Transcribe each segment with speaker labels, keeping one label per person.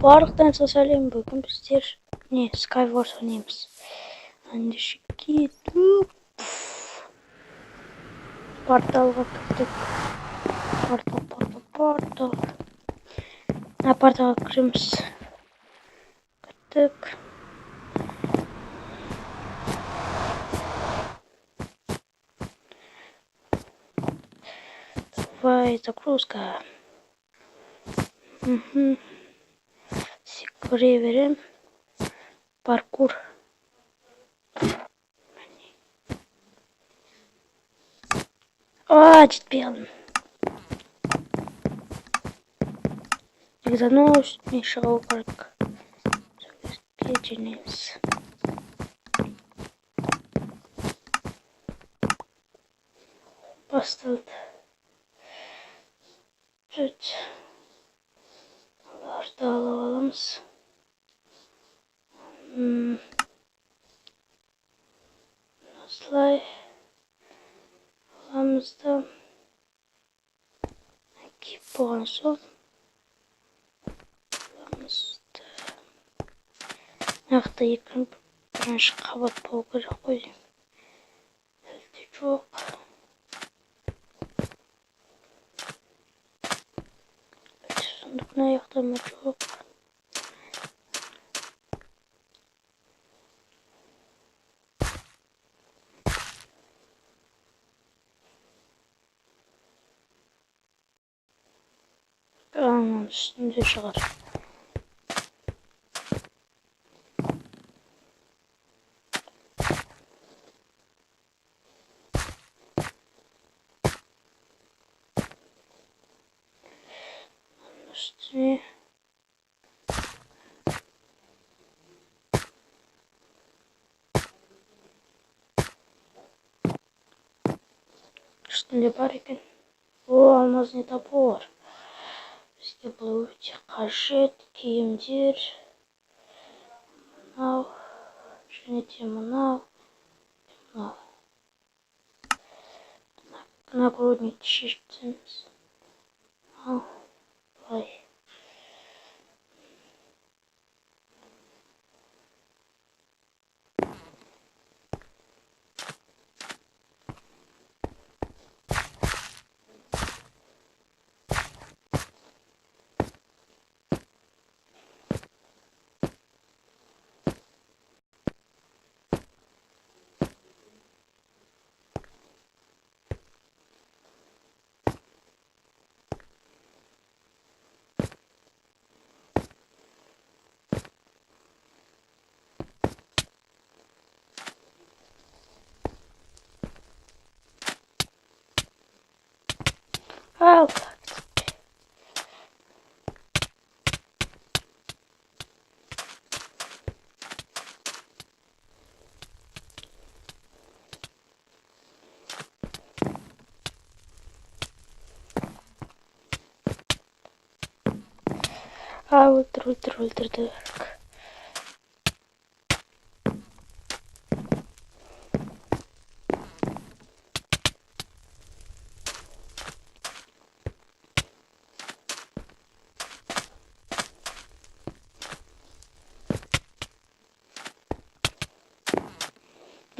Speaker 1: Барлықтан сәлем, бүгін біздер Skywars ойнаймыз. Ендеше кету. Порталға кірдік. Портал. Порталға кіреміз. Кірдік. Давай, загрузка. Секіре берем. Паркур. Жетпей қалдым. Негізі үстіне шығу керек. Сөйлеске жөнеміз. Басталды. Сөйт. Оларды алып аламыз. Осылай. Аламызды. Киіп болған соң. Аламызды. Нақты бірінші қабат болу керек қой. Әлде жоқ. Сондықтан аяқтама жоқ. Üstünde шығар. Üstüne üstünde бар екен. Алмазный топор. Бізге бұл өте қажет. Киімдер. Мынау. Және де мынау. Нагрудникті шештіміз. Мынау. Былай. Ал. Өлтірдік.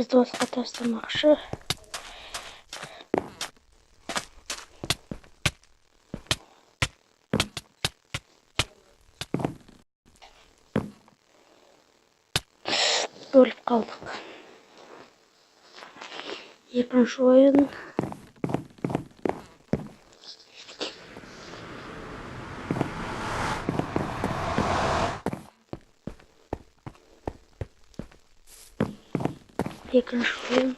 Speaker 1: Бізді осыға тастамақшы. Бөліп қалдық. Екінші ойын. Екінші ойын.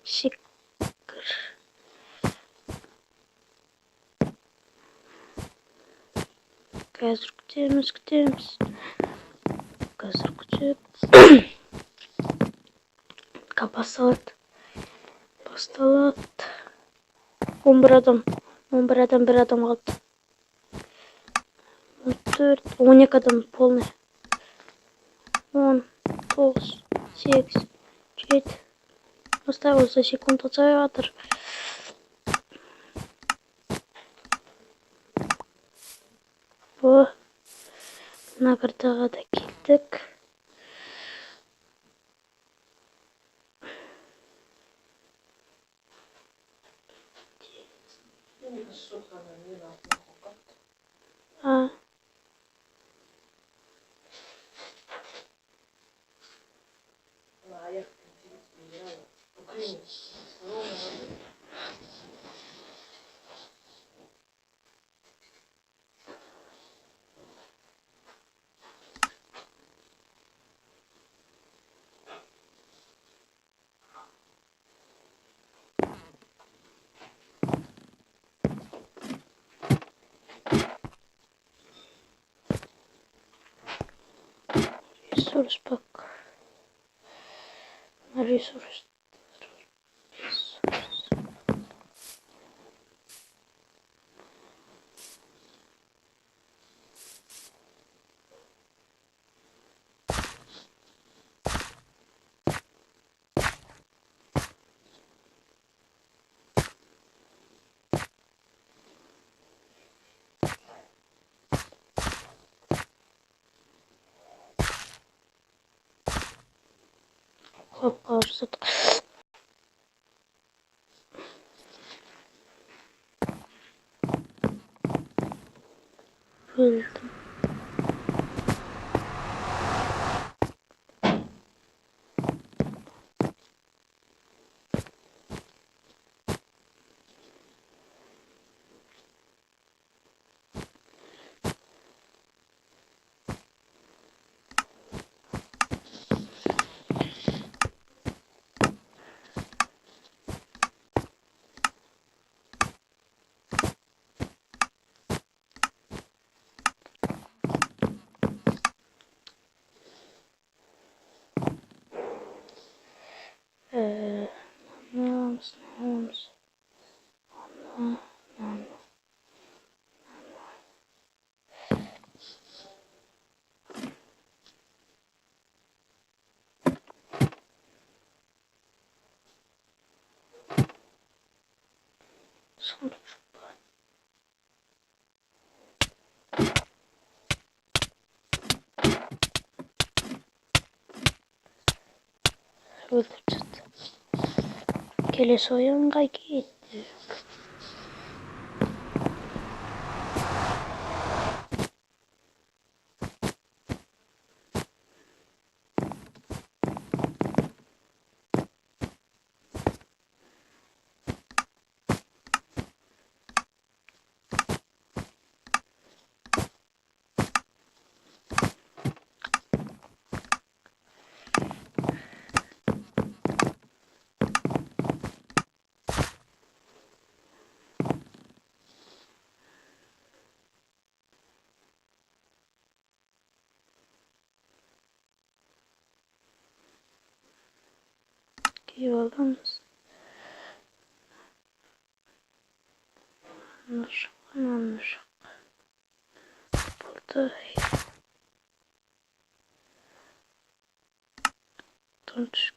Speaker 1: Секір. Қазір күтеміз. Қазір күтіп. Басталады. 11 адам. 1 адам қалды. 12 адам полный. 10, 9, 8, 7, Поставил секунду акселератор. Bu Nagardağa da gittik. Ha. Resource bak. Resource. Hop karşıladık. Öldüm. Ne olmuş? Sonuç bu. Öldüreceğiz. Kelesi oyunga gitti. Yolumuz. Anlaşık. Burada tunç.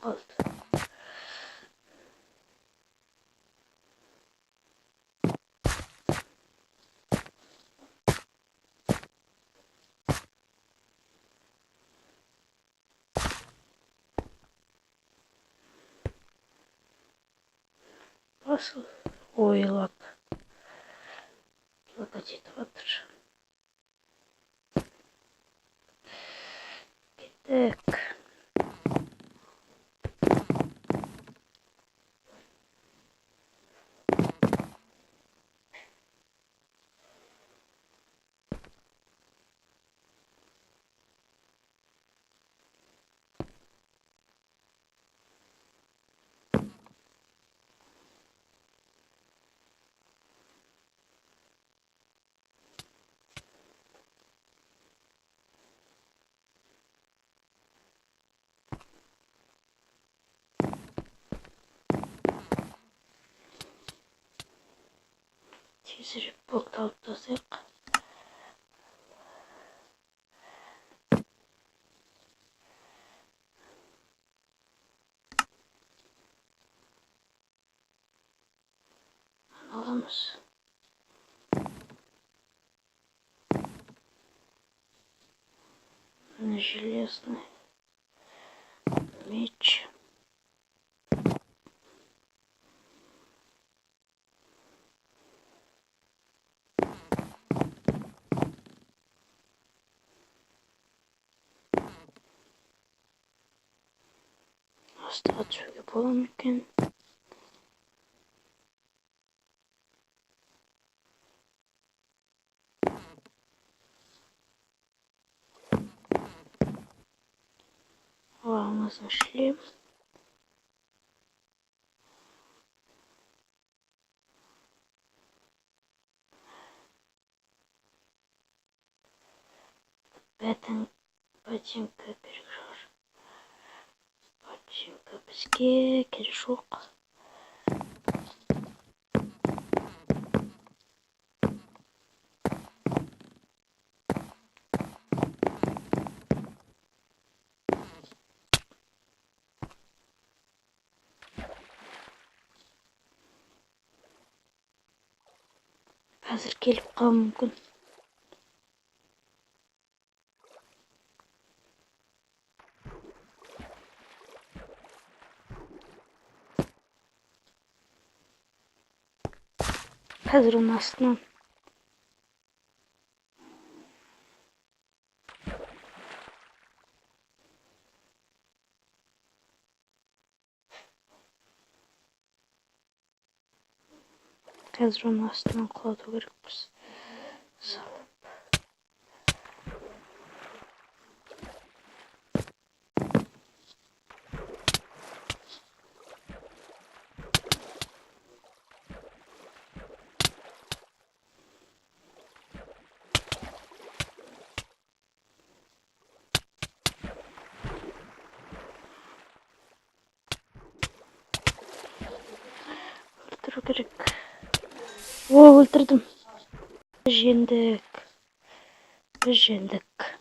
Speaker 1: Kaldı. Nasıl oylak? Lakaçet vardır. Gittik. Тезірек блокты алып тастайық. Аламыз. Железный меч. Астыға түсуге бола ма екен? Алмазный шлем. Ботинка перекрор. Ботинка бізге керек жоқ. Қазір келіп қалуы мүмкін. Қазір оның астынан. Қазір оның астынан құлату керекпіз. Салып. Өлтіру керек. О, өлтірдім. Біз жеңдік.